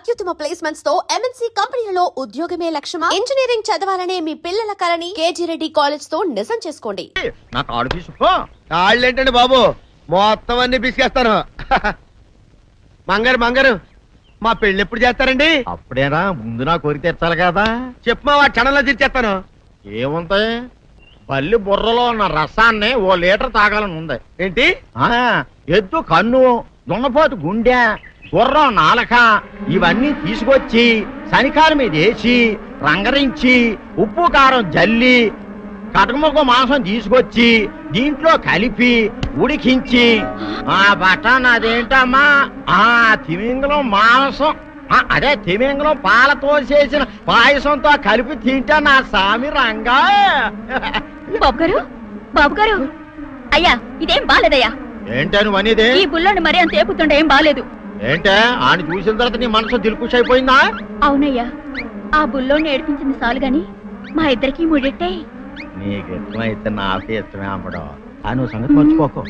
అత్యుత్తమ ప్లేస్మెంట్స్ తో ఎంఎన్సీ కంపెనీలలో ఉద్యోగమే లక్ష్యమా? ఇంజనీరింగ్ చదవాలనే మీ పిల్లల కలని కేజీ రెడ్డి కాలేజ్ తో నిజం చేసుకోండి. నాకు ఆడు తీసుకో. ఏంటండి బాబు, మొత్తం అన్ని పిసికేస్తాను. మంగారు మా పెళ్లి ఎప్పుడు చేస్తారండి? అప్పుడేనా, ముందు నా కోరిక తెచ్చాలి కదా. చెప్పు మా క్షణంలో తీర్చేస్తాను. ఏముంటాయి, బల్లి బుర్రలో ఉన్న రసాన్ని ఓ లీటర్ తాగాలని ఉంది. ఏంటి? ఎద్దు కన్ను, దున్నపోతు గుండె, గుర్రం నాలక ఇవన్నీ తీసుకొచ్చి శనికాల మీద వేసి రంగరించి ఉప్పు కారం జల్లి కటకముక్క మాంసం తీసుకొచ్చి దీంట్లో కలిపి ఉడికించి ఆ బటన్ అదేంటమ్మా తిమింగలం మాంసం అదే తిమింగలం పాలతో చేసిన పాయసంతో కలిపి తింటా నా సామి రంగా. బాబు గారు అయ్యా, ఇదేం బాలేదయ్యా. ఏంటే నువ్వు అనేది? ఈ బుల్లోని మరీ అంత ఏపుతుండే ఏం బాలేదు. ఏంటే ఆయన చూసిన తర్వాత నీ మనసు దిల్కుష్ అయిపోయిందా? అవునయ్యా, ఆ బుల్లోని ఏడిపించింది చాలు గాని మా ఇద్దరికి ముడిట్టే. నీకు ఇష్టమైతే నాకే ఇష్టమే అమ్మడం. ఆ నువ్వు సంగతి మర్చిపోకు.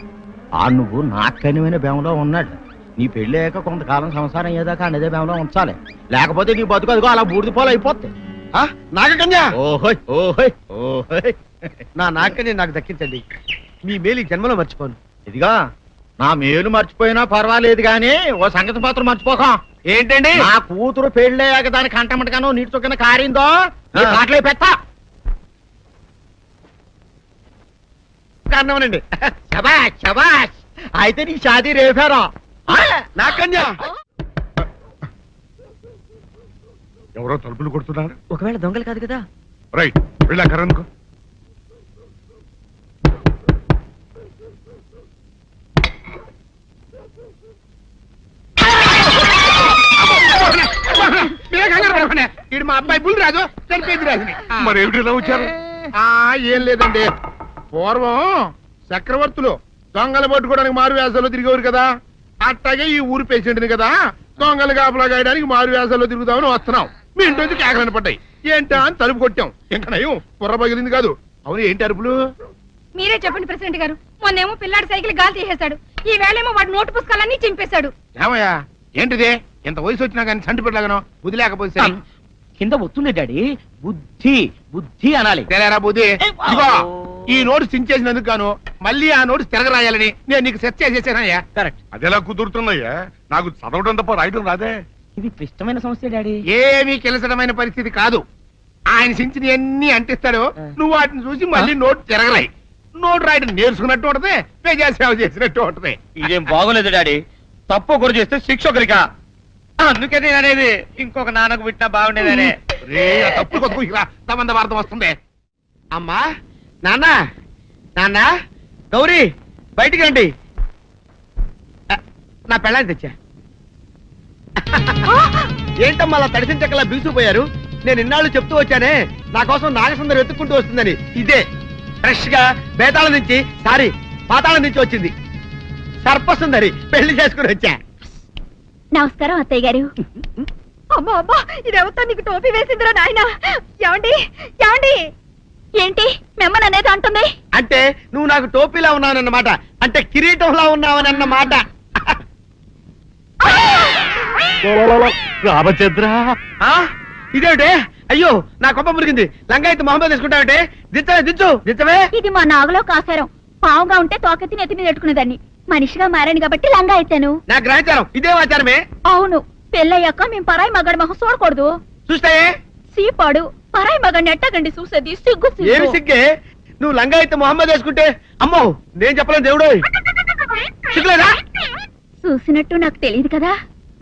ఆ నువ్వు నాకు కనివైన బేమలో ఉన్నాడు. నీ పెళ్లి అయ్యాక కొంతకాలం సంసారం ఏదాకా అదే బేమలో ఉంచాలి, లేకపోతే నీ బతుకు అదిగో అలా బూడిదిపోలు అయిపోతాయి. నాగకన్యా, ఓహోయ్ ఓహోయ్ ఓహోయ్, నా నాగకన్య నాకు దక్కించండి. మీ మేలు జన్మలో మర్చిపోను. ఇదిగా నా మేలు మర్చిపోయినా పర్వాలేదు గాని ఓ సంగతి మాత్రం మర్చిపోక. ఏంటండి? నా కూతురు పెళ్ళయ్యాక దానికి కంటమటగానో నీటి చొక్కన కారిందో కాట్లే పెట్ట కారణమనండి. శబాష్ శబాష్, అయితే నీ షాదీ రేపారా? నాగకన్యా, ఎవరో తలుపులు కొడుతున్నారు. ఒకవేళ దొంగలు కాదు కదా. రైట్, వెళ్ళా కరణ్కు. ఇది మా అబ్బాయి బుల్ రాజు చనిపోయింది రాజుని. మరి ఏమిటి ఇలా వచ్చారు? ఏం లేదండి, పూర్వం చక్రవర్తులు దొంగలు పట్టుకోవడానికి మారు వేసాల్లో తిరిగేవారు కదా, అట్టాగే ఈ ఊరు పేషెంట్ని కదా దొంగలు కాపలా గాయడానికి మారు వేసాల్లో తిరుగుదామని వస్తున్నాం. మీ ఇంటి నుంచి కేకలను పడ్డాయి. ఏంటా అని తలుపు కొట్టాం. ఇంకా నయం బుర్ర పగిలింది కాదు. అవును, ఏంటి అరుపులు? మీరే చెప్పండి ప్రెసిడెంట్ గారు. మొన్నేమో పిల్లాడి సైకిల్ గాలి తీసేశాడు, ఈ వేళేమో వాడి నోటు పుస్తకాలన్నీ చింపేశాడు. ఏమయ్యా, ఏంటిదే? ఎంత వయసు వచ్చినా కానీ చంటి పెట్టలాగనో బుద్ధి లేకపోతే కింద వస్తుంది డాడీ. బుద్ధి బుద్ధి అనాలి. తెలేరా బుద్ధి? ఇదిగో, ఈ నోటు చించేసినందుకు గాను మళ్ళీ ఆ నోటు తిరగరాయాలని నేను నీకు సెట్ చేసేసానయ్యా. కరెక్ట్. అది ఎలా కుదురుతున్నాయ్యా? నాకు చదవడం తప్ప రాయడం రాదే. ఇది క్లిష్టమైన సమస్య డాడీ. ఏమీ కిలసడమైన పరిస్థితి కాదు. ఆయన చించిన ఎన్ని అంటిస్తాడో నువ్వు వాటిని చూసి మళ్ళీ నోటు తిరగరాయి. నోటు రాయడం నేర్చుకున్నట్టు ఉంటది, ప్రజాసేవ చేసినట్టు ఉంటది. ఇదేం బాగోలేదు డాడీ. తప్పు ఒకరు చేస్తే శిక్ష ఒకరికా. అందుకే నేను అనేది ఇంకొక నాన్నకు పుట్టినా బాగుండేదనే. తప్పు కొత్త వార్త వస్తుంది. అమ్మా, నాన్న, నాన్న, గౌరీ బయటికి రండి. నా పెళ్ళాన్ని తెచ్చా. ఏంటమ్మా అలా తడిసిన చెక్కలా బిగుసిపోయారు? నేను ఇన్నాళ్ళు చెప్తూ వచ్చానే నా కోసం నాగసుందరం వెతుక్కుంటూ వస్తుందని. ఇదే ఫ్రెష్ గా బేతాళం నుంచి పాతాళం నుంచి వచ్చింది సర్పసుందరి. పెళ్లి చేసుకుని వచ్చా. నమస్కారం అత్తయ్య గారు. అమ్మా అమ్మా, ఇదేవతా నీకు టోపీ వేసిందిరా నాయన. ఏమండి ఏమండి, ఏంటి మిమ్మల్ని అనేది అంటుంది? అంటే నువ్వు నాకు టోపీలా ఉన్నావనన్నమాట, అంటే కిరీటంలా ఉన్నావనన్నమాట. రామచంద్ర, ఇదేమిటే? అయ్యో, నా కొప్ప మురిగింది. లంగా అయితే మొహమ్మద్ తీసుకుంటావంటే? దించవే. ఇది మా నాగులో కాసారం. పావుగా ఉంటే తోకెత్తి నెత్తి మీద పెట్టుకునేదాన్ని. మనిషిగా మారాను కాబట్టి లంగా అయితాను. నా గ్రహచారం ఇదే ఆచారమే. అవును, పెళ్ళయ్యాక మేము పరాయి మగాడి మొహం చూడకూడదు. చూస్తాయే సీపాడు పరాయి మగాడిని ఎట్టగండి చూసేది. సిగ్గు ఏమి సిగ్గే? నువ్వు లంగా అయితే మొహమ్మద్ వేసుకుంటే అమ్మో నేను చెప్పలేను దేవుడు. సిగ్గులేదా? చూసినట్టు నాకు తెలియదు కదా.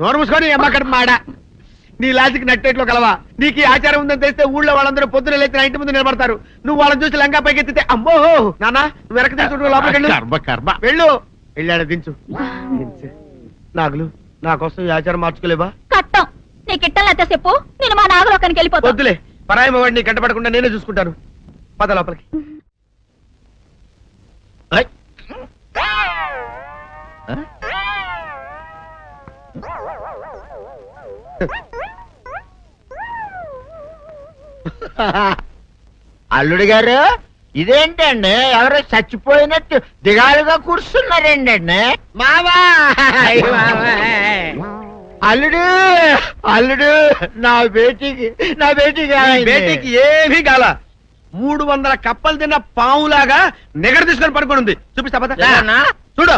నోరు మూసుకొని అమ్మ కడుపు మాడ. నీ లాజిక్ నట్టేట్లో కలవా? నీకు ఈ ఆచారం ఉందని తెలిస్తే ఊళ్ళో వాళ్ళందరూ పొద్దున లేచి నా ఇంటి ముందు నిలబడతారు. నువ్వు వాళ్ళని చూసి లంగా పైకి ఎత్తితే అమ్మో నాన్న నువ్వు వెనక తీసుకుంటూ లోపలికి వెళ్ళు. వెళ్ళాడు, దించు. నాగులు, నా కోసం ఈ ఆచారం మార్చుకోలేవా? కట్టం నీకు ఇట్టలేతే చెప్పు, నేను మా నాగలోకానికి వెళ్ళిపోతా. వద్దులే, పరాయి వాడిని కంటపడకుండా నేనే చూసుకుంటాను. పద లోపలికి. అల్లుడు గారు, ఇదేంటండి ఎవరో చచ్చిపోయినట్టు దిగాలుగా కూర్చున్నారేంటండి? మావా అల్లుడు అల్లుడు నా బేటీకి బేటీకి ఏమీ గాల 300 కప్పలు తిన్న పావులాగా నిగడ తీసుకొని పడుకొని ఉంది. చూపిస్తా పద. ఏమన్నా? చూడు.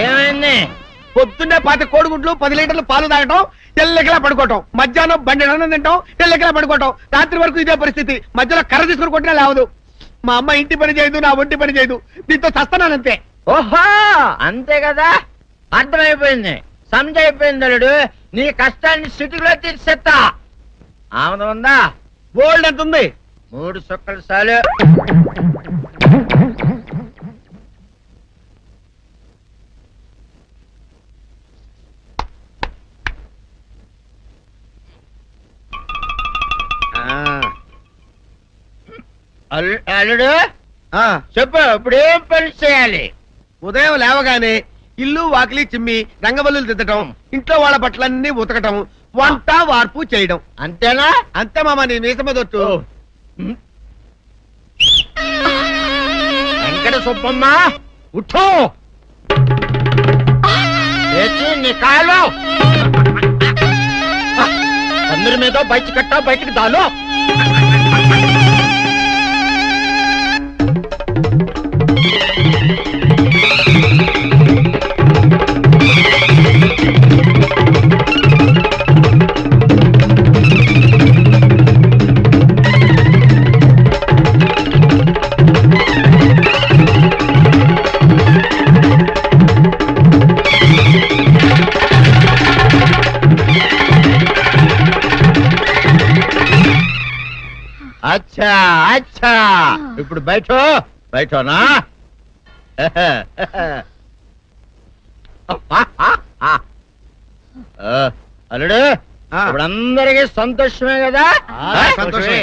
ఏమైంది? పొద్దున్నే 10 కోడిగుడ్లు 10 లీటర్లు పాలు తాగటం, తెల్లకిలా పడుకోవటం, మధ్యాహ్నం బండి అన్నం తింటాం, తెల్లకిలా పడుకోవటం, రాత్రి వరకు ఇదే పరిస్థితి. మధ్యలో కర్ర తీసుకుని కొట్టినా లేవదు. మా అమ్మ ఇంటి పని చేయదు, నా ఒంటి పని చేయదు. దీంతో చస్తున్నానంతే. ఓహో అంతే కదా, అర్థమైపోయింది, సమజైపోయింది. అల్లుడు నీ కష్టాన్ని సిటీలో తీర్చేస్తా. ఆమె ఉందా? బోల్డ్ ఎంత ఉంది? 3 సుక్కలు చాలు. అల్లుడు ఆ, చెప్పు, ఇప్పుడు ఏం పని చేయాలి? ఉదయం లేవగానే ఇల్లు వాకిలి చిమ్మి రంగవల్లులు దిద్దటం, ఇంట్లో వాళ్ళ బట్టలన్నీ ఉతకటం, వంట వార్పు చేయడం. అంతేనా? అంతే మామ, నీ మీసమదొట్టు. వెంకట సుబ్బమ్మ ఉఠో, లేచి నీ కాలు అందరి మీద బయట కట్ట, బయటికి దాలో. అచ్చా అచ్చా, ఇప్పుడు బయటనా? అల్లుడు ఇప్పుడు అందరికి సంతోషమే కదా? సంతోషమే.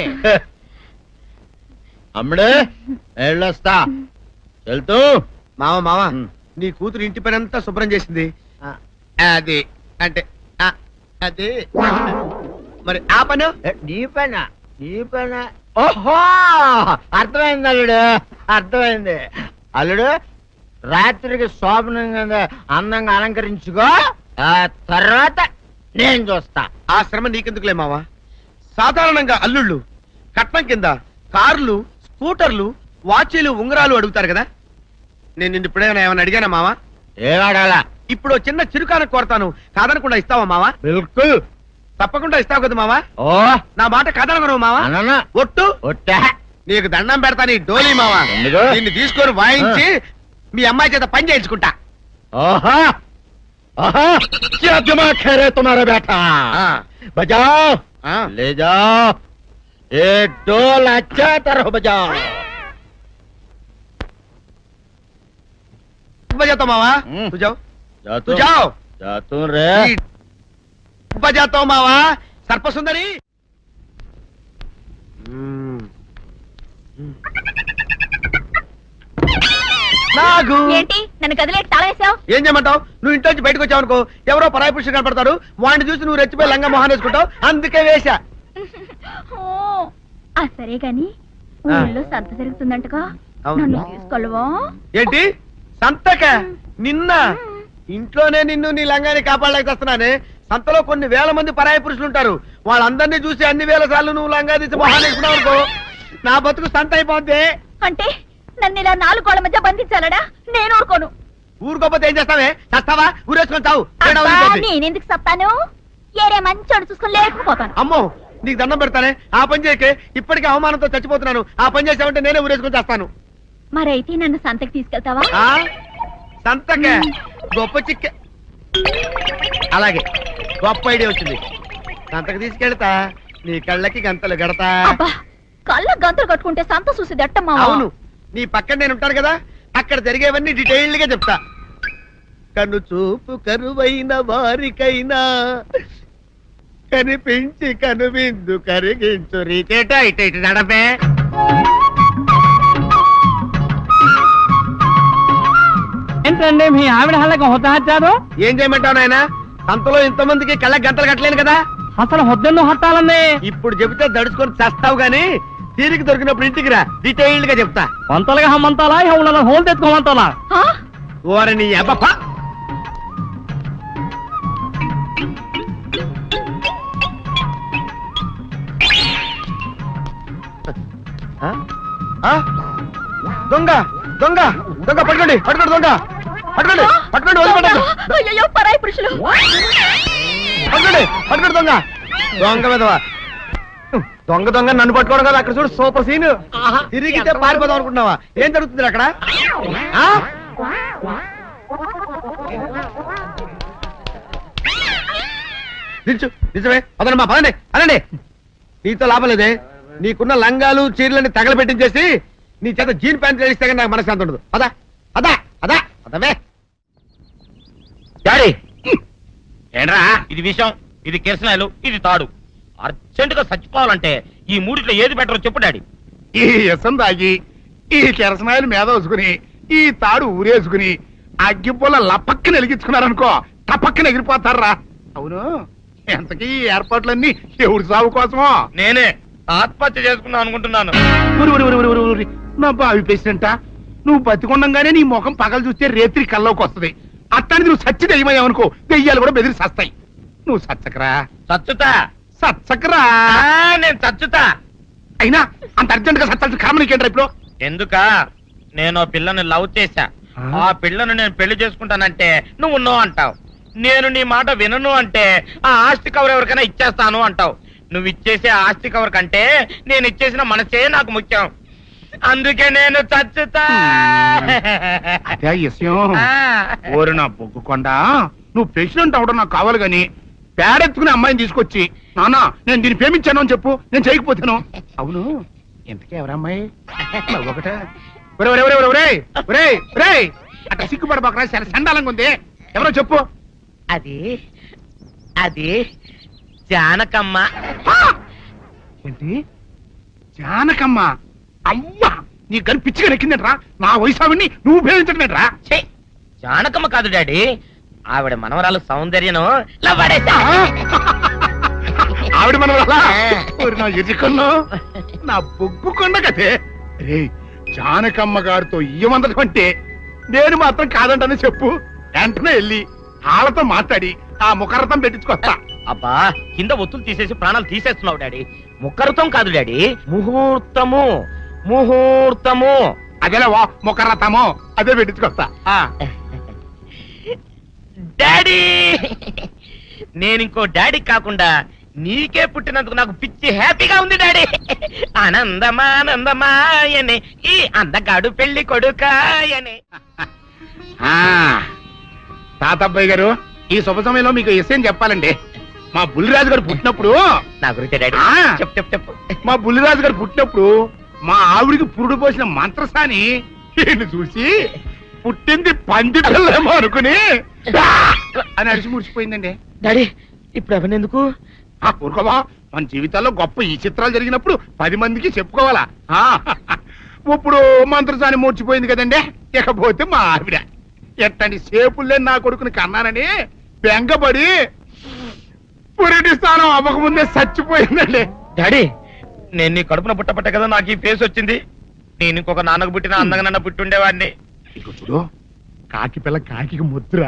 అమ్ముడు వెళ్ళొస్తా, వెళ్తూ. మామ నీ కూతురు ఇంటి పని అంతా శుభ్రం చేసింది. అది అంటే అది మరి ఆ పను నీ పైన ఓహో అర్థమైంది అల్లుడు, అర్థమైంది. అల్లుడు రాత్రికి శోభనంగా అందంగా అలంకరించుకో, ఆ తర్వాత నేను చూస్తా. ఆ శ్రమ నీకెందుకులే మావా. సాధారణంగా అల్లుళ్ళు కట్నం కింద కార్లు, స్కూటర్లు, వాచీలు, ఉంగరాలు అడుగుతారు కదా. నేను నిన్ను ఇప్పుడేమైనా ఏమైనా అడిగానా మావా? ఏడాడాలా? ఇప్పుడు చిన్న చిరుకాన కోరతాను, కాదనకుండా ఇస్తావా మావా? బిల్కుల్ తప్పకుండా ఇస్తావు కదా మావా? ఓ నా మాట కాదనగను మావా. అననా ఒట్టు ఒట్టా. నీకు దండం పెడతా నీ డోలీ మావా. ఎందుకు? దీన్ని తీసుకొని వాయించి మీ అమ్మాయి చేత పని చేయించుకుంటా. ओहा आहा क्या दिमाग है रे तुम्हारा बेटा बजाओ ले जाओ ये डोल अच्छा तरह बजाओ बजाता मावा तू जाओ तू जाओ जातू रे बजाता हूँ मावा सर्प सुंदरी నాగు ఏంటి నన్ను గదిలేటి తాళేసావు? ఏం చేయమంటావు? నువ్వు ఇంట్లో నుంచి బయటకు వచ్చావు అనుకో, ఎవరో పరాయి పురుషుడు కనపడతారు, వాడిని చూసి నువ్వు రెచ్చిపోయి లంగా మొహాన్ వేసుకుంటావు, అందుకే వేశా. సరే గాని ఊళ్ళో సంత జరుగుతుందంటగా, నన్ను తీసుకెళ్ళవా? ఏంటి సంతక? నిన్న ఇంట్లోనే నిన్ను నీ లంగాని కాపాడలేకొస్తున్నానే. సంతలో కొన్ని వేల మంది పరాయి పురుషులు ఉంటారు, వాళ్ళందరినీ చూసి అన్ని వేల సార్లు నువ్వు లంగా తీసి మొహాన్ వేసుకున్నావు అనుకో, నా బతుకు సంత అయిపోద్ది. అంటే నన్ను ఇలా 4 గోళ్ల మధ్య బంధించాలడా? నేను ఊరుకోను. ఊరుకోపోతే ఏం చేస్తావే? చస్తావా? ఊరేసుకొని చావు. నేనెందుకు చెప్తాను? ఏరే మంచోడు చూసుకుని లేకపోతాను. అమ్మో నీకు దండం పెడతానే, ఆ పని చేయకే. ఇప్పటికే అవమానంతో చచ్చిపోతున్నాను, ఆ పని చేసావంటే నేనే ఊరేసుకొని చేస్తాను. మరైతే నన్ను సంతకి తీసుకెళ్తావా? సంతకే గొప్ప చిక్క. అలాగే గొప్ప ఐడియా వచ్చింది. సంతకు తీసుకెళ్తా, నీ కళ్ళకి గంతలు గడతా. అబ్బా, కళ్ళ గంతులు కట్టుకుంటే సంత చూసి దట్టమ్మా. అవును, నీ పక్కన నేను ఉంటాను కదా, అక్కడ జరిగేవన్నీ డీటెయిల్డ్ గా చెప్తా. కన్ను చూపు కరువైన వారికైనా కనిపించి కనువిందు కరిగించు రీతేట ఇట ఇటు నడపే. ఏంటండి మీ ఆవిడ హళ్ళకి హొత్తహచ్చారు? ఏం చేయమంటావు నాయన? సంతలో ఇంతమందికి కళ్ళ గంటలు కట్టలేను కదా. అసలు హొద్దెందుకు హత్తాలండి? ఇప్పుడు చెబితే దడుచుకొని చస్తావు గాని తీరికి దొరికినప్పుడు ఇంటికి రా, డీటెయిల్డ్ గా చెప్తా. వంతలుగా హమ్మంతాలా హోళ్ళ హోల్ తెచ్చుకోమంతాలా ఓరని అబ్బప్ప. ఆ? ఆ? దొంగ దొంగ దొంగ పట్టుకోండి పట్టుకోండి దొంగ పట్టుకోండి పట్టుకోండి వదిలిపెట్టండి. అయ్యో పరాయి పురుషులు. పట్టుకోండి పట్టుకోండి దొంగ దొంగ విధవా. దొంగ దొంగ నన్ను పట్టుకోవడం కదా, అక్కడ చూడు సూపర్ సీన్. తిరిగితే పారిపోదాం అనుకుంటున్నావా? ఏం జరుగుతుంది అక్కడ? ఆ? నిల్చు నిజమే అదనమ్మా, పదండి అనండి. నీతో లాభం లేదే, నీకున్న లంగాలు చీరలని తగలబెట్టించేసి నీ చేత జీన్ ప్యాంట్ వేస్తే కానీ నాకు మనశ్శాంతి ఉండదు. అదా అదా అదా అదవే. డాడీ ఏంట్రా ఇది విషం, ఇది కిరసనాయలు, ఇది తాడు. అర్జెంట్ గా చచ్చిపోవాలంటే ఈ మూడిట్లో ఏది బెటర్ చెప్పు డాడీ. ఈ ఇసం తాగి ఈ కిరసనాయలు మీద వేసుకుని ఈ తాడు ఊరేసుకుని అగ్గిపుల్ల లపక్కన వెలిగించుకున్నారనుకో టపక్కన ఎగిరిపోతారా. అవును, ఎంతకీ ఈ ఏర్పాట్లన్నీ ఎవరి సాగు కోసమో? నేనే ఆత్మహత్య చేసుకుందాం అనుకుంటున్నాను. ఉరి, ఉరి, ఉరి, ఉరి, ఉరి, ఉరి. నా బావి పేసినంట నువ్వు బతికొండంగానే నీ ముఖం పగలు చూస్తే రేత్రి కల్లోకి వస్తుంది. అట్టానికి నువ్వు సచ్చి దెయ్యమయ్యావనుకో దెయ్యాలు కూడా బెదిరి సస్తాయి. నువ్వు సచ్చకరా చచ్చుతా. సచ్చకరా. నేను చచ్చుతా. అయినా అంత అర్జెంట్ గా సత్తాల్సిన కారణం నీకేంట్రా ఇప్పుడు? ఎందుక నేను ఆ పిల్లని లవ్ చేశా. ఆ పిల్లను నేను పెళ్లి చేసుకుంటానంటే నువ్వు నో అంటావు. నేను నీ మాట వినను అంటే ఆ ఆస్తి కవర్ ఎవరికైనా ఇచ్చేస్తాను అంటావు. నువ్వు ఇచ్చేసే ఆస్తి కవర్ కంటే నేను ఇచ్చేసిన మనసే నాకు ముఖ్యం. అందుకే నేను చచ్చుతా. అదే విషయం. ఓరి నా బొగ్గుకొండ, నువ్వు ప్రెసిడెంట్ అవడం నాకు కావాలి గాని పేడెత్తుకునే అమ్మాయిని తీసుకొచ్చి నానా నేను దీన్ని ప్రేమించాను అని చెప్పు, నేను చేయకపోతాను. అవును, ఎంతకే ఎవరమ్మాయి? ఒకటే అట్లా సిగ్గుపడబాకరా, చాలా సండాలంగా ఉంది. ఎవరో చెప్పు. అది అది జానకమ్మ. ఏంటి జానకమ్మ? అమ్మా నీ గని పిచ్చిగా నెక్కిందంట్రా. నా వయసావిని నువ్వు ప్రేమించడమేట్రా? ఛీ, జానకమ్మ కాదు డాడీ, ఆవిడ మనవరాలు సౌందర్యను ఆవిడ మన నా ఎదుకున్నా నా బొగ్గుకొండ కదే. రే జానకమ్మ గారితో ఇయ్యమందడం అంటే నేను మాత్రం కాదంటని చెప్పు. వెంటనే వెళ్ళి వాళ్ళతో మాట్లాడి ఆ ముఖరథం పెట్టించుకొస్తా. అబ్బా కింద ఒత్తులు తీసేసి ప్రాణాలు తీసేస్తున్నావు డాడీ. ముఖరుతం కాదు డాడీ, ముహూర్తము. ముహూర్తము అదేలా ముఖరథము, అదే పెట్టించుకొస్తా. డాడీ నేను ఇంకో డాడీ కాకుండా నీకే పుట్టినందుకు నాకు పిచ్చి హ్యాపీగా ఉంది డాడీ. ఆనందమానందమాయనే ఈ అందగాడు పెళ్లి కొడుకాయనే. తాతబ్బాయి గారు, ఈ శుభ సమయంలో మీకు విషయం చెప్పాలండి. మా బుల్లిరాజు గారు పుట్టినప్పుడు నా గురించి డాడీ చెప్పు చెప్పు చెప్పు. మా బుల్లిరాజు గారు పుట్టినప్పుడు మా ఆవిడికి పురుడు పోసిన మంత్రసాని ఈయన చూసి పుట్టింది పంది పిల్లేమో అనుకుని అని అడిచి ముడిచిపోయిందండి. డాడీ ఇప్పుడు అవన్నీ ఎందుకు? ఊరుకోవా, మన జీవితాల్లో గొప్ప ఈ చిత్రాలు జరిగినప్పుడు 10 మందికి చెప్పుకోవాలా. ఇప్పుడు మంత్రసాని మూర్చిపోయింది కదండి. ఇకపోతే మా ఆవిడ ఎట్టండి సేపుల్లే నా కొడుకుని కన్నానని బెంగపడి పురిటి స్థానం అవ్వకముందే చచ్చిపోయిందండి. డాడీ నేను నీ కడుపున పుట్టపట్ట కదా నాకు ఈ ఫేస్ వచ్చింది. నేను ఇంకొక నాన్నకు పుట్టిన అందంగా నన్ను పుట్టుండేవాడిని. ఇక చూడు, కాకి పిల్ల కాకి ముద్ర,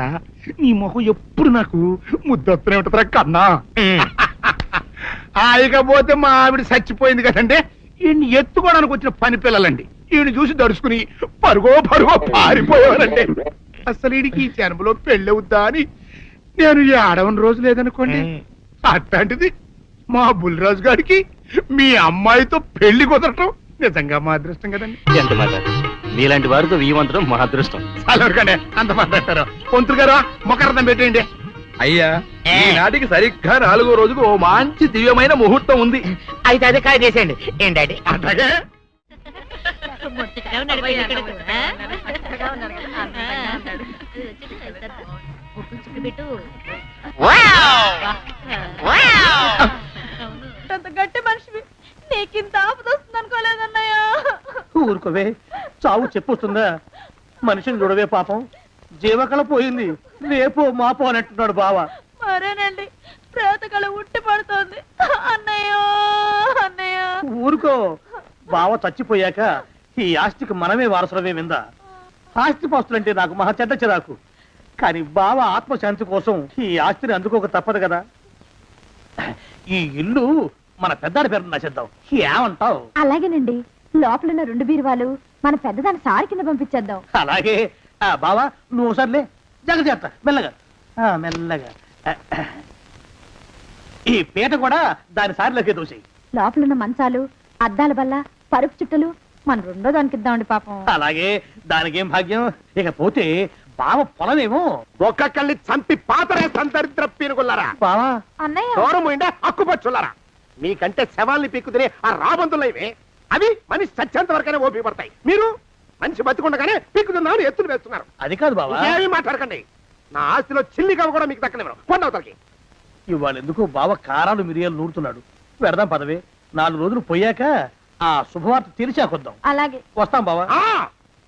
నీ మొహం ఎప్పుడు నాకు ముద్దొత్తనే ఉంటుందిరా కన్నా. ఇకపోతే మా ఆవిడ చచ్చిపోయింది కదండి. ఈయన్ని ఎత్తుకోవడానికి వచ్చిన పని పిల్లలండి. ఈయన చూసి దడుచుకుని పరుగో పారిపోయేవారండి. అసలు ఈడికి ఈ జన్మలో పెళ్ళవుద్దా అని నేను ఈ ఆడవని రోజు లేదనుకోండి. అట్లాంటిది మా బుల్లిరాజు గారికి మీ అమ్మాయితో పెళ్లి కుదరటం నిజంగా మా అదృష్టం కదండి. ఎంత మాట, నీలాంటి వారితో వీమంతరం మా అదృష్టం. చాలూరుగానే అంత మాట్లాడతారు. పొంతులు గారు మొకరదం పెట్టేయండి. అయ్యా ఈనాటికి సరిగ్గా 4వ రోజుకు ఓ మంచి దివ్యమైన ముహూర్తం ఉంది. అయితే అదే కాయ చేసేయండి. ఏం డాడీ? అట్లాగే గట్టి మనిషివి, నీకింత ఆపద వస్తుంది అనుకోలేదన్నయ్యా. ఊరుకోవే, చావు చెప్పొస్తుందా? మనిషిని చూడవే పాపం, జీవకళ పోయింది. రేపు మాపో అంటున్నాడు బావ. మరేనండి, ప్రేతకళ ఉట్టి పడుతోంది అన్నయ్య. అన్నయ్య ఊరుకో, బావ చచ్చిపోయాక ఈ ఆస్తికి మనమే వారసులమే విందా. ఆస్తి పాస్తులంటే నాకు మహా చెడ్డ చిరాకు. కానీ బావ ఆత్మశాంతి కోసం ఈ ఆస్తిని అందుకోక తప్పదు కదా. ఈ ఇల్లు మన పెద్దాడి పేరు నచ్చేద్దాం. ఏమంటావు? అలాగేనండి. లోపలున్న 2 బీరువాలు మన పెద్దదాని సారి కింద పంపించేద్దాం. అలాగే. బావా నువ్వు సర్లే, జాగ్రత్త, మెల్లగా మెల్లగా. ఈ పీట కూడా దాని సారిలోకి దూసి. లోపలున్న మంచాలు, అద్దాల బల్ల, పరుపు చుట్టలు మన 2వ దానికి ఇద్దామండి పాపం. అలాగే. దానికేం భాగ్యం. ఇకపోతే బావ పొలమేమో ఒక్కొక్కళ్ళని చంపి పాతరేస్తాను దరిద్ర పీనుకున్నారా. బావా. అన్నయ్య దూరం ఉండే హక్కుపచ్చులారా. మీకంటే శవాల్ని పీక్కుతినే ఆ రాబందులు ఇవే. అవి మనిషి చచ్చేంత వరకైనా ఓపి పడతాయి. మీరు మనిషి బతికుండగానే పీక్కుతుందామని ఎత్తులు వేస్తున్నారు. అది కాదు బావా. ఏమీ మాట్లాడకండి. నా ఆస్తిలో చిల్లి కవ్వ కూడా మీకు దక్కనివ్వరు. కొండవతలకి. ఇవాళ ఎందుకో బావ కారాలు మిరియాలు నూరుతున్నాడు. పెడదాం పదవే. 4 రోజులు పోయాక ఆ శుభవార్త తీర్చాకొద్దాం. అలాగే. వస్తాం బావా. ఆ,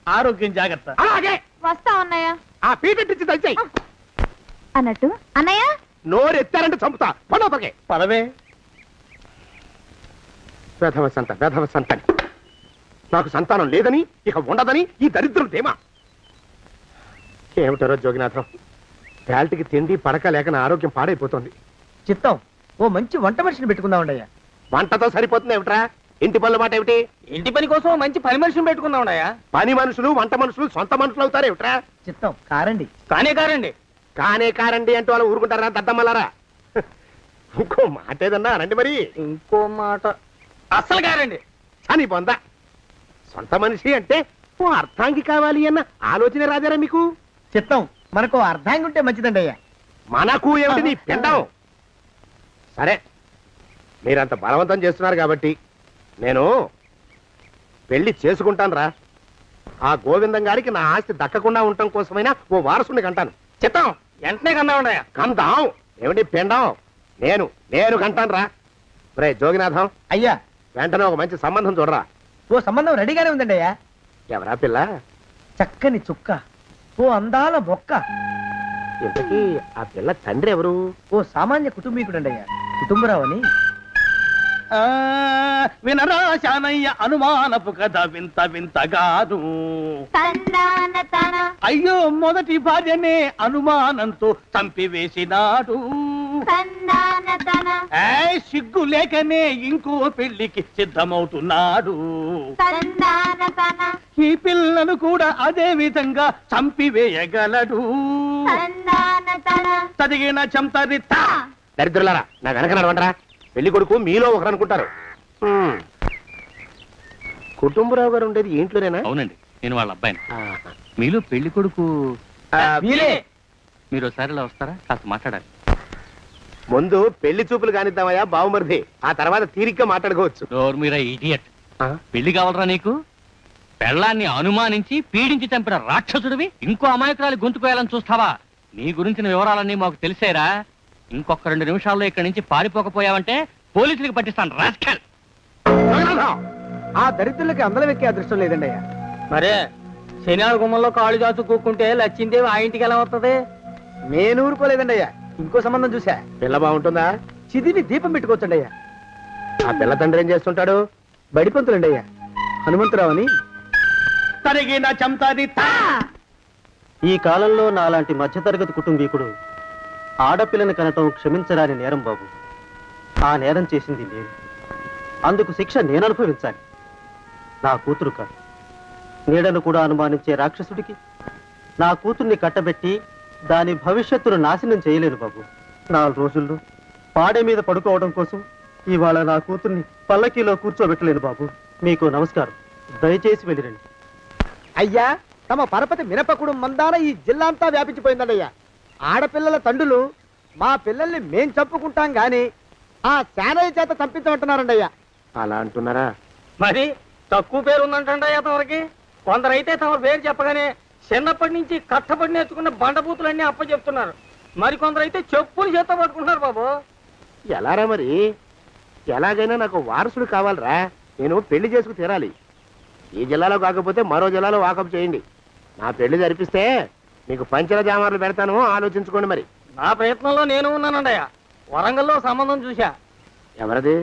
ఆరోగ్యం జాగ్రత్త. అలాగే. వస్తా అన్నయ్య. ఆ పీటెట్టించి దయచేయి. అన్నట్టు అన్నయ్య, నోరు ఎత్తారంటే చంపుతా. కొండవతలకి. పదవే. వేధవ సంతని. నాకు సంతానం లేదని, ఇక ఉండదని ఈ దరిద్రుడు ధీమా. ఏమిటారో జోగినాథం, వేల్టికి తిండి పడక లేక నా ఆరోగ్యం పాడైపోతుంది. చిత్తం ఓ మంచి వంట మనిషిని పెట్టుకుందామండయ్యా. వంటతో సరిపోతుంది ఏమిట్రా? ఇంటి పనుల మాట ఏమిటి? ఇంటి పని కోసం మంచి పని మనిషిని పెట్టుకుందామండయ్యా. పని మనుషులు వంట మనుషులు సొంత మనుషులు అవుతారు ఏమిట్రా? చిత్తం కారండి. కారండి. కానే కారండి అంటూ వాళ్ళు ఊరుకుంటారా దద్దమ్మలారా? ఇంకో మాట ఏదన్నా రండి మరి. ఇంకో మాట అస్సలు కారండి. అని పొందా. సొంత మనిషి అంటే ఓ అర్థాంగి కావాలి అన్న ఆలోచన రాజారా మీకు? చిత్తం మనకు అర్ధాంగి ఉంటే మంచిదండి అయ్యా. మనకు ఏమిటి నీ పిండం? సరే, మీరంత బలవంతం చేస్తున్నారు కాబట్టి నేను పెళ్లి చేసుకుంటాను రా. ఆ గోవిందం గారికి నా ఆస్తి దక్కకుండా ఉండటం కోసమైనా ఓ వారసుని కంటాను. చిత్తం వెంటనే కన్నామండయ్యా. కందాం ఏమిటి పిండం? నేను కంటాను రా. రే జోగినాథం, అయ్యా వెంటనే ఒక మంచి సంబంధం చూడరా. ఓ సంబంధం రెడీగానే ఉందండి అయ్యా. ఎవరా పిల్ల? చక్కని చుక్క, ఓ అందాల మొక్క, ఇంతకీ ఆ పిల్ల తండ్రి ఎవరు? ఓ సామాన్య కుటుంబీకుడండి అయ్యా. కుటుంబరావు అని. వినరా శానయ్య అనుమానపు కథ వింత వింతగాదు. అయ్యో మొదటి భార్యనే అనుమానంతో చంపివేసినాడు. సిగ్గు లేకనే ఇంకో పెళ్లికి సిద్ధమవుతున్నాడు. ఈ పిల్లను కూడా అదే విధంగా చంపివేయగలడు. తదిగిన చంతరిత. దరిద్రులారా, నా వెనక నడవండరా. పెళ్లి కొడుకు మీలో ఒకరు అనుకుంటారు. కుటుంబరావు గారు ఉండేది ఇంట్లోనేనా? అవునండి, నేను వాళ్ళ అబ్బాయిని. ఆహా. మీలో పెళ్లి కొడుకు మీరే. మీరు ఒకసారి ఇలా వస్తారా? కాస్త మాట్లాడాలి. ముందు పెళ్లి చూపులు కానిద్దామయ్యా బావుమరిది. ఆ తర్వాత తీరిగ్గా మాట్లాడుకోవచ్చు. డోర్ మీరా ఇడియట్. ఆ? పెళ్లి కావాలరా నీకు? పెళ్ళాన్ని అనుమానించి పీడించి చంపిన రాక్షసుడివి ఇంకో అమాయకురాలు గొంతుకోయాలని చూస్తావా? నీ గురించిన వివరాలన్నీ మాకు తెలిసేరా. ఇంకొక 2 నిమిషాల్లో ఇక్కడి నుంచి పారిపోకపోయావంటే పోలీసులకు పట్టిస్తాను. రాస్కల్. జగన్నాథం! ఆ దరిద్రులకి అందలం ఎక్కే అదృష్టం లేదండి అయ్యా. మరే శనివార గుమ్మంలో కాళ్ళు చాచు కూకుంటే లచ్చిందేవి ఆ ఇంటికి ఎలా వస్తుంది? నేను ఊరుకోలేదండి అయ్యా. ఇంకో సంబంధం చూసా. పిల్ల బాగుంటుందా? చిదివి దీపం పెట్టుకోవచ్చండి అయ్యా. ఆ పిల్ల తండ్రి ఏం చేస్తుంటాడు? బడిపంతులండి అయ్యా. హనుమంతరావు అని. తరిగిన చంతరిత. ఈ కాలంలో నాలాంటి మధ్యతరగతి కుటుంబీకుడు ఆడపిల్లని కనటం క్షమించరాని నేరం బాబు. ఆ నేరం చేసింది నేను. అందుకు శిక్ష నేను అనుభవించాలి. నా కూతురు కాదు. నీడను కూడా అనుమానించే రాక్షసుడికి నా కూతుర్ని కట్టబెట్టి దాని భవిష్యత్తును నాశనం చేయలేను బాబు. 4 రోజుల్లో పాడే మీద పడుకోవడం కోసం ఇవాళ నా కూతుర్ని పల్లకీలో కూర్చోబెట్టలేను బాబు. మీకు నమస్కారం. దయచేసి వెళ్ళిరండి. అయ్యా తమ పరపతి మినపకుడు మందాన ఈ జిల్లా అంతా వ్యాపించిపోయిందండి అయ్యా. ఆడపిల్లల తండ్రులు మా పిల్లల్ని మేం చంపుకుంటాం గాని ఆ శానయ్య చేత చంపించమంటున్నారండి అయ్యా. అలా అంటున్నారా? మరి తక్కువ పేరు ఉందంటండి అయ్యా తమరికి. కొందరైతే తమ పేరు చెప్పగానే చిన్నప్పటి నుంచి కట్టబడి నేర్చుకున్న బండబూతులన్నీ అప్పచెప్తున్నారు. మరి కొందరైతే చెప్పులు చేత పట్టుకుంటున్నారు బాబు. ఎలారా మరి? ఎలాగైనా నాకు వారసుడు కావాలరా. నేను పెళ్లి చేసుకు తీరాలి. ఈ జిల్లాలో కాకపోతే మరో జిల్లాలో వాకప్ చేయండి. నా పెళ్లి జరిపిస్తే మీకు పంచల జామార్లు పెడతాను. ఆలోచించుకోండి మరి. నా ప్రయత్నంలో నేను ఉన్నానండి అయ్యా. వరంగల్లో సంబంధం చూశా. ఎవరది?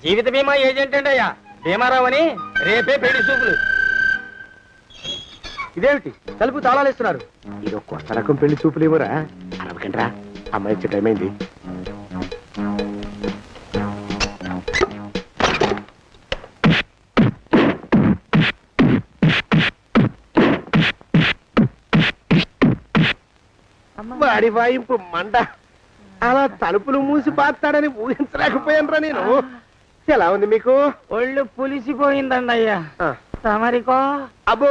జీవిత బీమా ఏజెంట్ అండి అయ్యా. భీమారావు అని రేపే పెళ్లి చూపులు. ఇదేమిటి తలుపు తాళాలు ఇస్తున్నారు? ఇది ఒక కొత్త రకం పెళ్లి చూపులేమోరా. అరవకండ్రా, అమ్మాయి వచ్చే టైం అయింది. వాడి వాయింపు మండ. అలా తలుపులు మూసి పాతాడని ఊహించలేకపోయానురా నేను. ఎలా ఉంది మీకు? ఒళ్ళు పులిసిపోయిందండి అయ్యా. తమరికో? అబ్బో,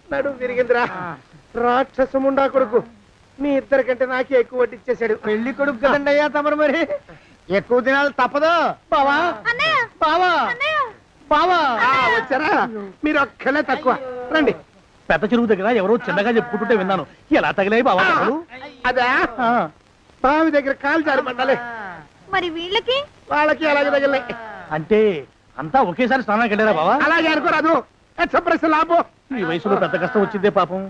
నడు విరిగిందిరా. రాక్షసముండా కొడుకు మీ ఇద్దరికంటే నాకే ఎక్కువ వడ్డిచ్చేశాడు. పెళ్లి కొడుకు కదండి అయ్యా తమరు, మరి ఎక్కువ దినాలు తప్పదు. బావా బావా బావా వచ్చారా? మీరు ఒక్కలే తక్కువ. రండి. పెద్ద చెరువు దగ్గర ఎవరో చిన్నగా చెప్పుకుంటుంటే విన్నాను. ఎలా తగిలాయి బావా దెబ్బలు? అదా బావి దగ్గర కాలు జారి పడ్డాలే. మరి వీళ్ళకి? వాళ్ళకి అలాగే తగిలే. అంటే అంతా ఒకేసారి స్నానానికి వెళ్ళారా బావా? అలాగే అనుకోరాదు. ప్రశ్న లాభం. ఈ వయసులో పెద్ద కష్టం వచ్చిందే పాపం.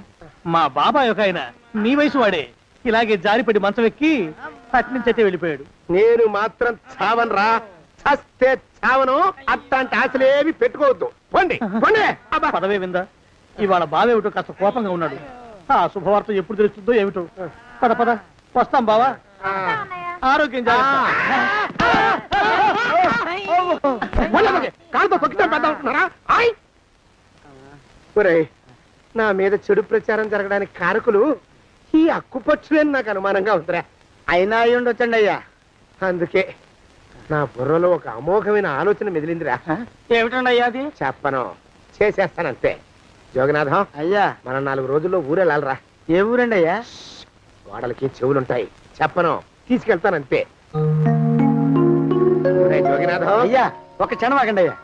మా బాబాయ్ ఒక ఆయన నీ వయసు వాడే ఇలాగే జారిపడి మంచం ఎక్కి అట్నుంచి అయితే వెళ్ళిపోయాడు. నేను మాత్రం చావనరా. చస్తే చావను. అట్లాంటి ఆశలేమి పెట్టుకోవద్దు. పోండి పోండి. అబ్బా. పదవే విందా, ఇవాళ బావేమిటో కాస్త కోపంగా ఉన్నాడు. ఆ శుభవార్త ఎప్పుడు తెలుస్తుందో ఏమిటో. పద పద వస్తాం బావా. ఆరోగ్యం జాగ్రత్త. కాలుతో తొక్కితే పెద్ద ఉంటున్నారా? ఒరేయ్, నా మీద చెడు ప్రచారం జరగడానికి కారకులు ఈ అక్కుపచ్చులేని నాకు అనుమానంగా ఉందిరా. అయినా అయి ఉండొచ్చండి అయ్యా. అందుకే నా బుర్రలో ఒక అమోఘమైన ఆలోచన మెదిలిందిరా. ఏమిటండి అయ్యా అది? చెప్పను, చేసేస్తానంతే. జోగనాథం అయ్యా, మనం 4 రోజుల్లో ఊరెళ్ళాలరా. ఏ ఊరండి అయ్యా? గోడలకి చెవులుంటాయి. చెప్పను, తీసుకెళ్తానంతే. ఒరేయ్ జోగినాథం. అయ్యా ఒక క్షణం ఆగండి అయ్యా.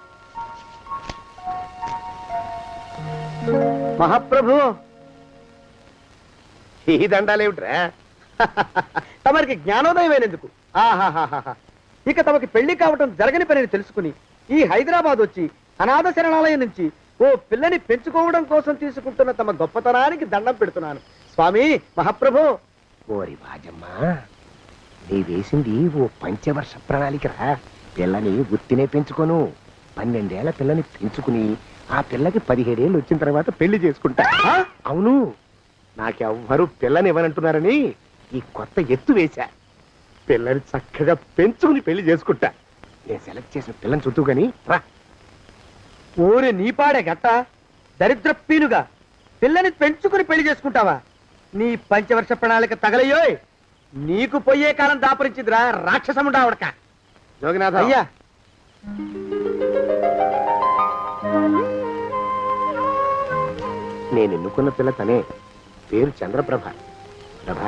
మహాప్రభు, ఈ దండాలేమిట్రా? తమరికి జ్ఞానోదయమైనందుకు ఆహాహాహా. ఇక తమకి పెళ్లి కావటం జరగని పనిని తెలుసుకుని ఈ హైదరాబాద్ వచ్చి అనాథ శరణాలయం నుంచి ఓ పిల్లని పెంచుకోవడం కోసం తీసుకుంటున్న తమ గొప్పతనానికి దండం పెడుతున్నాను స్వామి. మహాప్రభు. ఓరి బాజమ్మ, నీ వేసింది ఓ పంచవర్ష ప్రణాళికరా. పిల్లని గుర్తినే పెంచుకోను. 12 ఏళ్ల పిల్లని పెంచుకుని ఆ పిల్లకి 17 ఏళ్ళు వచ్చిన తర్వాత పెళ్లి చేసుకుంటా. అవును, నాకెవ్వరూ పిల్లని ఇవ్వనంటున్నారని ఈ కొత్త ఎత్తు వేశా. పిల్లని చక్కగా పెంచుకుని పెళ్లి చేసుకుంటా. నేను సెలెక్ట్ చేసిన పిల్లని చుట్టూ గాని రా. ఊరి నీపాడే గట్ట దరిద్రపీనుగా పిల్లని పెంచుకుని పెళ్లి చేసుకుంటావా? నీ పంచవర్ష ప్రణాళిక తగలయ్యోయ్. నీకు పోయే కాలం దాపరించిందిరా రాక్షసముడా ఉడక. జోగినాథ అయ్యా, నేను ఎన్నుకున్న పిల్ల తనే. పేరు చంద్రప్రభ. ప్రభ,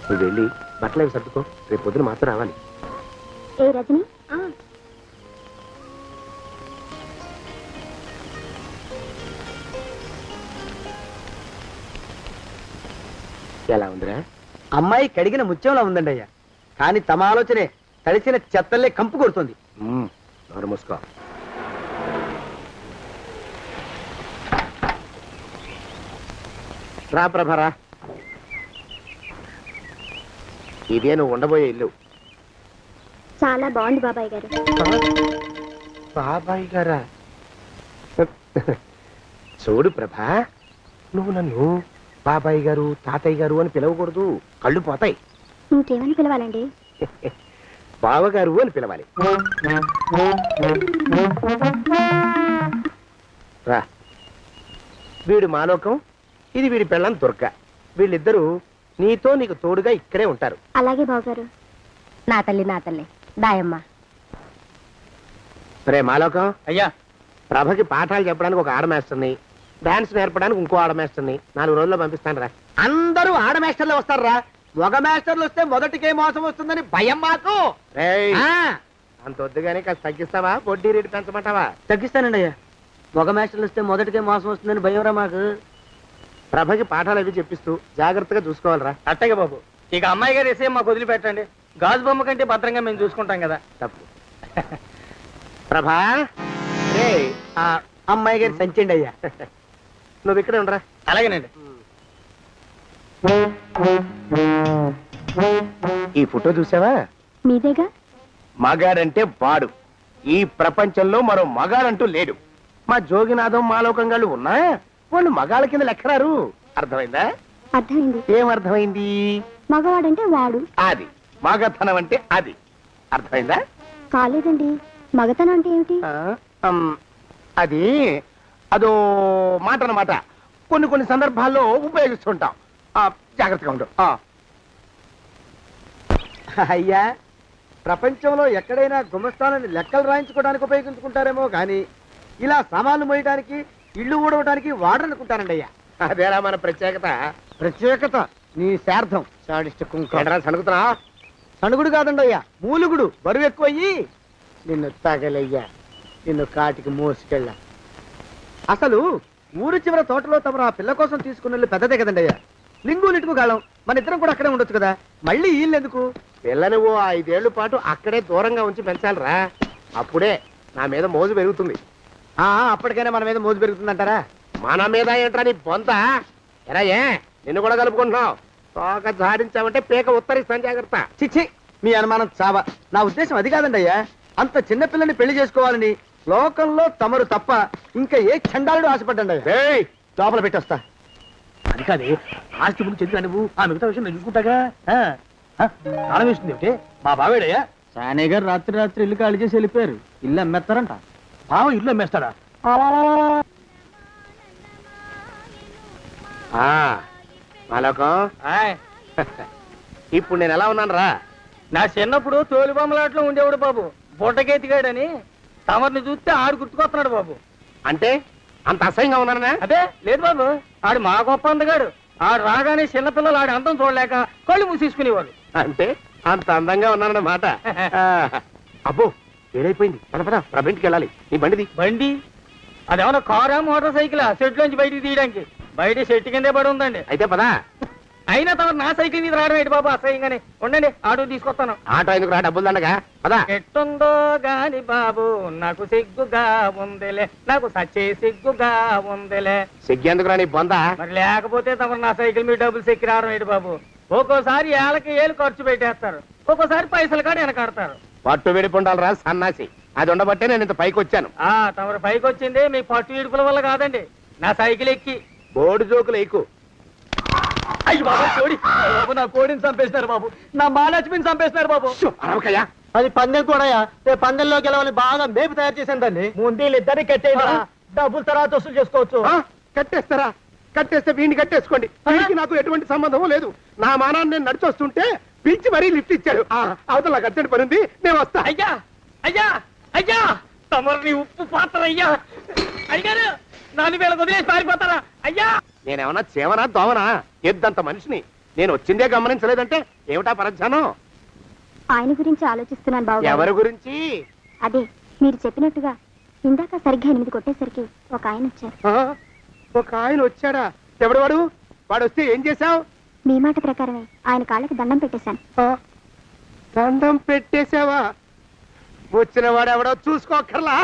నువ్వు వెళ్ళి బట్టలు అవి సర్దుకో. రేపు పొద్దున మాత్రం రావాలి. ఏ రజని? ఎలా ఉందిరా? అమ్మాయి కడిగిన ముత్యంలా ఉందండి అయ్యా. కానీ తమ ఆలోచనే తడిసిన చెత్తల్లే కంపు కొడుతుంది. నోరు మూసుకో. రా ప్రభరా, ఇదే నువ్వు ఉండబోయే ఇల్లు. చాలా బాగుంది బాబాయ్ గారు. బాబాయ్ గారా? చూడు ప్రభా, నువ్వు నన్ను బాబాయ్ గారు తాతయ్య గారు అని పిలవకూడదు. కళ్ళు పోతాయి. ఇంకేమని పిలవాలండి? బావగారు అని పిలవాలి. రా. వీడు మాలోకం, ఇది వీడి పెళ్ళం దుర్గ. వీళ్ళిద్దరూ నీతో నీకు తోడుగా ఇక్కడే ఉంటారు. అలాగే బావగారు. నా తల్లి దాయమ్మ. రే మాలోకం, అయ్యా, ప్రభకి పాఠాలు చెప్పడానికి ఒక ఆడమేస్టర్ని, డాన్స్ నేర్పడానికి ఇంకో ఆడమేస్టర్ని 4 రోజుల్లో పంపిస్తాను రా. అందరూ ఆడ మాస్టర్లు వస్తారా? మగ మాస్టర్లు వస్తే మొదటికే మోసం వస్తుందని భయం మాకు. రేయ్, ఆ, అంత వద్దుగానే కాస్త తగ్గిస్తావా? వడ్డీ రేటు పెంచమంటావా? తగ్గిస్తానండి అయ్యా. మగ మాస్టర్లు వస్తే మొదటికే మోసం వస్తుందని భయంరా మాకు. ప్రభకి పాఠాలు అవి చెప్పిస్తూ జాగ్రత్తగా చూసుకోవాలరా. అట్టగే బాబు. ఇక అమ్మాయి గారు వేసే మాకు వదిలిపెట్టండి. గాజు బొమ్మ కంటే భద్రంగా మేము చూసుకుంటాం కదా. తప్పు. ప్రభా, రేయ్, ఆ అమ్మాయి గారి సంచండి అయ్యా. నువ్వు ఇక్కడే ఉండరా. అలాగేనండి. ఈ ఫోటో చూసావా? మీదేగా? మగాడంటే వాడు, ఈ ప్రపంచంలో మరో మగాడంటూ లేడు. మా జోగినాథం మాలోకంగాళ్ళు ఉన్నా వాళ్ళు మగాళ్ళ కింద లెక్కరారు. అర్థమైందా? అర్థమైంది. ఏం అర్థమైంది? మగవాడంటే వాడు. అది మగతనం అంటే అది. అర్థమైందా? కాలేదండి. మగతనం అంటే ఏమిటి? అది అదో మాట అన్నమాట. కొన్ని కొన్ని సందర్భాల్లో ఉపయోగిస్తుంటాం. జాగ్రత్తగా ఉండు. అయ్యా, ప్రపంచంలో ఎక్కడైనా గుమస్థానాన్ని లెక్కలు రాయించుకోవడానికి ఉపయోగించుకుంటారేమో కానీ ఇలా సామాన్లు మోయడానికి, ఇల్లు ఊడవడానికి వాడనుకుంటానండి అయ్యా. అదేరా మన ప్రత్యేకత. ప్రత్యేకత నీ శార్థం. సణుగుతున్నా? సణుగుడు కాదండి అయ్యా, మూలుగుడు. బరువు ఎక్కువయ్యి నిన్ను తగలయ్యా, నిన్ను కాటికి మోసుకెళ్ళా. అసలు ఊరు చివర తోటలో తమరు ఆ పిల్ల కోసం తీసుకున్న పెద్దదే కదండి అయ్యా. లింగు లిటుకు గాలం. మన ఇద్దరం కూడా అక్కడే ఉండొచ్చు కదా, మళ్ళీ వీళ్ళెందుకు? పిల్లని ఓ 5 ఏళ్ల పాటు అక్కడే దూరంగా ఉంచి పెంచాలిరా. అప్పుడే నా మీద మోజు పెరుగుతుంది. అప్పటికైనా మన మీద మోజు పెరుగుతుందంటారా? మన మీద ఏంట్రా నీ బొంత? ఎరా ఏ నిన్ను కూడా కలుపుకుంటున్నావు. తోక జాడించావంటే పీక ఉత్తరిస్తాను, జాగ్రత్త. చిచ్చి, మీ అనుమానం చావా. నా ఉద్దేశం అది కాదండి అయ్యా. అంత చిన్న పిల్లని పెళ్లి చేసుకోవాలని లోకంలో తమరు తప్ప ఇంకా ఏ చండాలుడు ఆశపడ్డండి అయ్యా. లోపల పెట్టొస్తా. అది కాదే, ఆస్తి ముందు చెందిన నువ్వు ఆ మిగతా విషయం నేను చూసుకుంటాగా. తాళం వేస్తుంది ఏమిటి? మా బావేడయ్యా. సానే గారు రాత్రి ఇల్లు ఖాళీ చేసి వెళ్ళిపోయారు. ఇల్లు అమ్మేస్తారంట. బావ ఇల్లు అమ్మేస్తాడా? మాలోకం, ఇప్పుడు నేను ఎలా ఉన్నాను రా? నా చిన్నప్పుడు తోలు బొమ్మలాట్లో ఉండేవాడు బాబు, బుట్టకెత్తిగాడని. తమరిని చూస్తే ఆడు గుర్తుకొస్తున్నాడు బాబు. అంటే అంత అసహ్యంగా ఉన్నానా? అదే లేదు బాబు, ఆడు మా గొప్ప అందగాడు. ఆడు రాగానే చిన్నపిల్లలు ఆడి అందం చూడలేక కళ్ళు మూసేసుకునేవాడు. అంటే అంత అందంగా ఉన్నానన్నమాట. అబ్బో ఏడైపోయింది. పద పద, ప్రబింటికి వెళ్ళాలి. నీ బండిది. బండి అదేమన్నా కారా మోటార్ సైకిలా సెట్ లోంచి బయటికి తీయడానికి? బయట చెట్టు కిందే పడి ఉందండి. అయితే పదా. అయినా తమరు నా సైకిల్ మీద రావడం ఏంటి బాబు అసహ్యంగానే. ఉండండి, ఆటో తీసుకొస్తాను. ఆటో ఎందుకు రా, డబ్బులు దండగా. పదా. ఎట్టుందో గాని బాబు నాకు సిగ్గుగా ఉందిలే, నాకు సచ్చే సిగ్గుగా ఉందిలే. సిగ్గెందుకు రా నీ బొందా? మరి లేకపోతే తమరు నా సైకిల్ మీద డబ్బులు సెక్కి రావడం ఏంటి బాబు? ఒక్కోసారి ఏళ్ళకి ఏళ్ళు ఖర్చు పెట్టేస్తారు, ఒక్కోసారి పైసలు కాడ వెనకాడతారు. పట్టు విడిపుండాలరా సన్నాసి. అది ఉండబట్టే నేను ఇంత పైకి వచ్చాను. తమరు పైకి వచ్చింది మీ పట్టు ఇడుపుల వల్ల కాదండి, నా సైకిల్ ఎక్కి. బోర్డు జోకులు ఎక్కువ. అయ్యి బాబు కోడి, బాబు నా కోడిని చంపేస్తున్నారు బాబు, నా మహాలక్ష్మిని చంపేస్తున్నారు బాబు. అరవకయ్యా. అది పందెం కూడా పందెంలో గెలవని బాగా మేపు తయారు చేశాను దాన్ని. ముందు వీళ్ళిద్దరిని కట్టేయరా, డబ్బులు తర్వాత వసూలు చేసుకోవచ్చు. కట్టేస్తారా? కట్టేస్తే వీడిని కట్టేసుకోండి. వీడికి నాకు ఎటువంటి సంబంధం లేదు. నా మానాన్ని నేను నడిచొస్తుంటే పిలిచి మరీ లిఫ్ట్ ఇచ్చాడు. అవతల నాకు అర్జెంట్ పని ఉంది, నేను వస్తా. అయ్యా అయ్యా అయ్యా, తమరిని ఉప్పు పాత్ర అయ్యా. అయ్యారు నన్ను వీళ్ళకి వదిలేసి పారిపోతారా? అయ్యా నేనేమన్నా చేవనా దోవనా? ఎద్దంత మనిషిని. నేను వచ్చిందే గమనించలేదంటే ఏమిటా పరధ్యానం? ఆయన గురించి ఆలోచిస్తున్నాను బాబు. ఎవరి గురించి? అదే మీరు చెప్పినట్టుగా ఇందాక సరిగ్గా 8 కొట్టేసరికి ఒక ఆయన వచ్చారు. ఒక ఆయన వచ్చాడా? ఎవడు వాడు? వాడు వస్తే ఏం చేశావు? మీ మాట ప్రకారమే ఆయన కాళ్ళకి దండం పెట్టేశాను. దండం పెట్టేశావా? వచ్చిన వాడు ఎవడో చూసుకోకర్లా.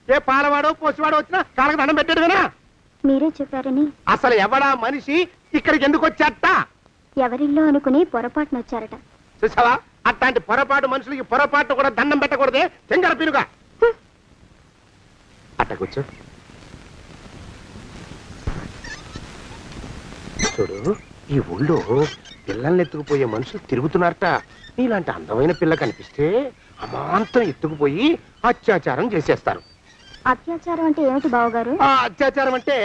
ఏ పాలవాడో పోసివాడో వచ్చినా కాళ్ళకి దండం పెట్టాడువేనా? మీరే చెప్పారని. అసలు ఎవడా మనిషి? ఇక్కడికి ఎందుకు వచ్చాట? ఎవరిల్లో అనుకుని పొరపాటున వచ్చారట. చూసావా, అట్లాంటి పొరపాటు మనుషులకి పొరపాటు కూడా దండం పెట్టకూడదే. చెంగర పినుగా అట్టకొచ్చు. చూడు, ఈ ఊళ్ళో పిల్లల్ని ఎత్తుకుపోయే మనుషులు తిరుగుతున్నారట. నీలాంటి అందమైన పిల్ల కనిపిస్తే అమాంతం ఎత్తుకుపోయి అత్యాచారం చేసేస్తారు. అత్యాచారం అంటే ఏమిటి బావగారు? అత్యాచారం అంటే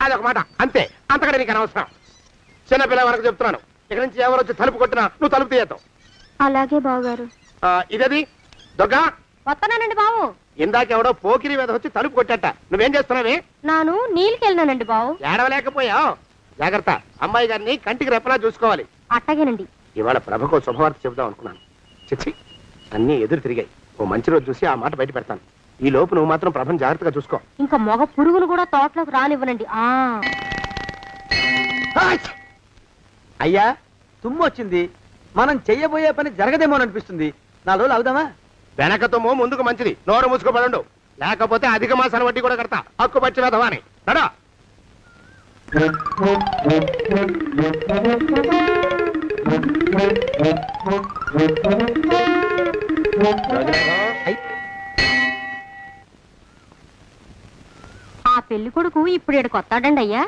అదొక మాట అంతే. అంతకంటే నీకు అనవసరం. చిన్నపిల్ల వరకు చెప్తున్నాను. ఇక్కడ నుంచి ఎవరు వచ్చి తలుపు కొట్టినా నువ్వు తలుపు తీయతావు. అలాగే బావగారు. ఇదది దొంగ. వస్తున్నానండి బావు. ఇందాకెవడో పోకిరి మీద వచ్చి తలుపు కొట్టట. నువ్వేం చేస్తున్నావే? నాను నీళ్ళకి వెళ్ళినానండి బావు. ఏడవలేకపోయావు. జాగ్రత్త, అమ్మాయి గారిని కంటికి రెప్పలా చూసుకోవాలి. అట్టగేనండి. ఇవాళ ప్రభకు శుభవార్త చెబుదాం అనుకున్నాను. చిచ్చి, అన్నీ ఎదురు తిరిగాయి. ఓ మంచి రోజు చూసి ఆ మాట బయట పెడతాను. ఈ లోపు నువ్వు మాత్రం ప్రభను జాగ్రత్తగా చూసుకో. ఇంకా మగ పురుగును కూడా తోటలోకి రానివ్వనండి. అయ్యా, తుమ్ము వచ్చింది. మనం చెయ్యబోయే పని జరగదేమో అనిపిస్తుంది. 4 రోజులు అవుదామా? వెనక తుమ్ము ముందుకు మంచిది. నోరు మూసుకోబడండు, లేకపోతే అధిక మాసాల వడ్డీ కూడా కడతా. హక్కు పచ్చి వేధవా అని నడా. పెళ్లి కొడుకు ఇప్పుడు ఇక్కడికి వస్తాడండి అయ్యా.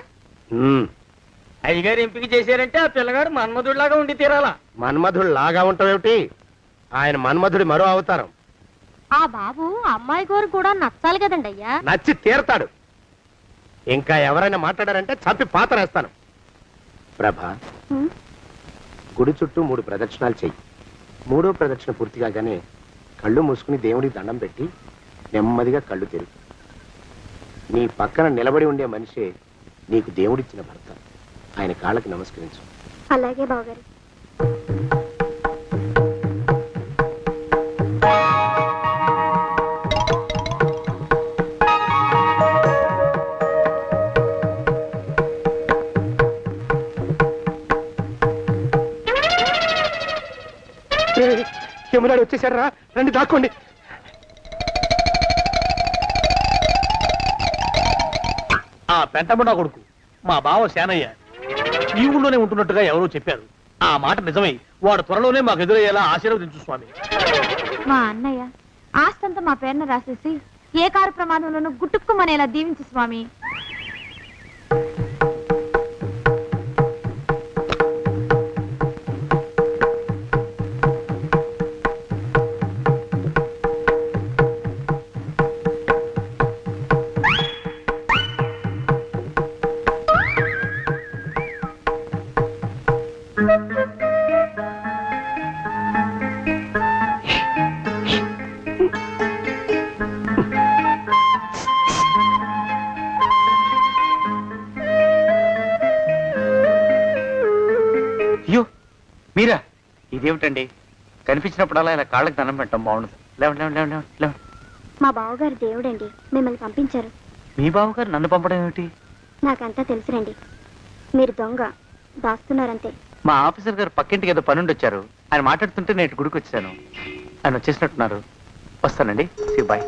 అయ్యగారు ఎంపిక చేశారంటే ఆ పిల్లగాడు మన్మధుడిలాగా ఉండి తీరాలా. మన్మధుడు లాగా ఉంటావేమిటి? ఆయన మన్మధుడి మరో అవతారం. ఆ బాబు అమ్మాయి గారు కూడా నచ్చాలి కదండి అయ్యా. నచ్చి తీరతాడు. ఇంకా ఎవరైనా మాట్లాడారంటే చంపి పాతరేస్తాను. ప్రభా, గుడి చుట్టూ 3 ప్రదక్షిణాలు చెయ్యి. 3వ ప్రదక్షిణ పూర్తి కాగానే కళ్ళు మూసుకుని దేవుడికి దండం పెట్టి నెమ్మదిగా కళ్ళు తెరుగు. నీ పక్కన నిలబడి ఉండే మనిషే నీకు దేవుడిచ్చిన భర్త. ఆయన కాళ్ళకి నమస్కరించు. అలాగే బావగారు. యమునాడు వచ్చేసాడు రా, రండి దాక్కోండి. ఆ పెంటబడా కొడుకు మా బావ శానయ్య ఈ ఊళ్ళోనే ఉంటున్నట్టుగా ఎవరో చెప్పారు. ఆ మాట నిజమై వాడు త్వరలోనే మాకు ఎదురయ్యేలా ఆశీర్వదించు స్వామి. మా అన్నయ్య ఆస్తంతా మా పేరున రాసేసి ఏ కారు ప్రమాదంలోనూ గుట్టుక్కుమనేలా దీవించు స్వామి. అయ్యో మీరా? ఇదేమిటండి, కనిపించినప్పుడల్లా ఇలా కాళ్ళకి దండం పెట్టడం బాగుండదు. లేవండి లేవండి లేవండి లేవండి. మా బావగారు దేవుడండి, మిమ్మల్ని పంపించారు. మీ బావగారు నన్ను పంపడం ఏమిటి? నాకంతా తెలుసురండి. మీరు దొంగ దాస్తున్నారంతే. మా ఆఫీసర్ గారు పక్కింటికి ఏదో పనుండి వచ్చారు. ఆయన మాట్లాడుతుంటే నేను గుడికి వచ్చాను. ఆయన వచ్చేసినట్టున్నారు. వస్తానండి. బాయ్.